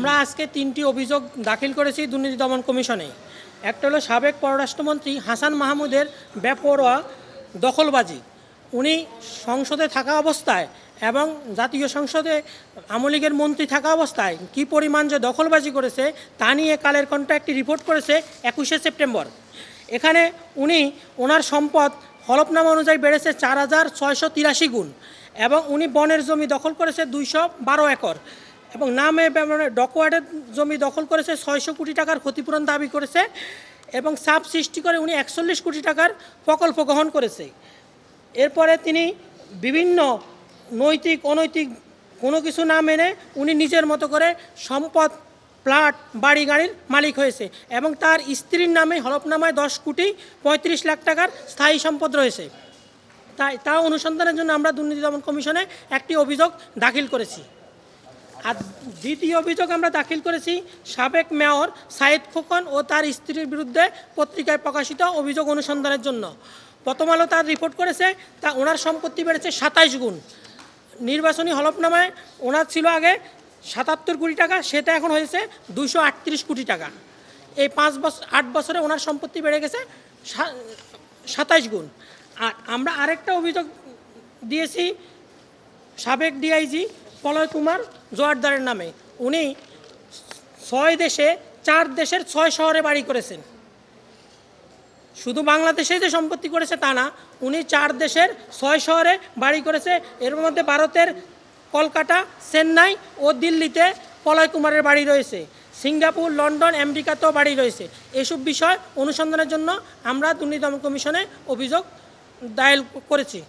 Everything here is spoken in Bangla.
আমরা আজকে ৩টি অভিযোগ দাখিল করেছি দুর্নীতি দমন কমিশনে। একটা হলো সাবেক পররাষ্ট্রমন্ত্রী হাসান মাহমুদের বেপরোয়া দখলবাজি। উনি সংসদে থাকা অবস্থায় এবং জাতীয় সংসদে আওয়ামী লীগের মন্ত্রী থাকা অবস্থায় কী পরিমাণ যে দখলবাজি করেছে তা নিয়ে কালের কণ্ঠে একটি রিপোর্ট করেছে ২১শে সেপ্টেম্বর। এখানে উনি ওনার সম্পদ হলফনামা অনুযায়ী বেড়েছে ৪,৬৮৩ গুণ এবং উনি বনের জমি দখল করেছে ২১২ একর এবং নামে ডকওয়ার্ডের জমি দখল করেছে ৬০০ কোটি টাকার ক্ষতিপূরণ দাবি করেছে এবং চাপ সৃষ্টি করে উনি ৪১ কোটি টাকার প্রকল্প গ্রহণ করেছে। এরপরে তিনি বিভিন্ন নৈতিক অনৈতিক কোনো কিছু না মেনে উনি নিজের মতো করে সম্পদ প্লাট বাড়ি গাড়ির মালিক হয়েছে এবং তার স্ত্রীর নামে হলফনামায় ১০,৩৫,০০,০০০ টাকার স্থায়ী সম্পদ রয়েছে। তা অনুসন্ধানের জন্য আমরা দুর্নীতি দমন কমিশনে একটি অভিযোগ দাখিল করেছি। আর দ্বিতীয় অভিযোগ আমরা দাখিল করেছি সাবেক মেয়র সাইদ খোকন ও তার স্ত্রীর বিরুদ্ধে পত্রিকায় প্রকাশিত অভিযোগ অনুসন্ধানের জন্য। প্রথম আলো তার রিপোর্ট করেছে তা ওনার সম্পত্তি বেড়েছে ২৭ গুণ। নির্বাচনী হলফনামায় ওনার ছিল আগে ৭৭ কোটি টাকা, সেটা এখন হয়েছে ২৩৮ কোটি টাকা। এই ৮ বছরে ওনার সম্পত্তি বেড়ে গেছে ২৭ গুণ। আর আমরা আরেকটা অভিযোগ দিয়েছি সাবেক ডিআইজি পলয় কুমার জোয়ারদারের নামে। উনি ৬ দেশে ৪ দেশের ৬ শহরে বাড়ি করেছেন। শুধু বাংলাদেশে যে সম্পত্তি করেছে তা না, উনি ৪ দেশের ৬ শহরে বাড়ি করেছে। এর মধ্যে ভারতের কলকাতা, চেন্নাই ও দিল্লিতে পলয় কুমারের বাড়ি রয়েছে। সিঙ্গাপুর, লন্ডন, আমেরিকাতেও বাড়ি রয়েছে। এসব বিষয় অনুসন্ধানের জন্য আমরা দুর্নীতি দমন কমিশনে অভিযোগ দায়ের করেছি।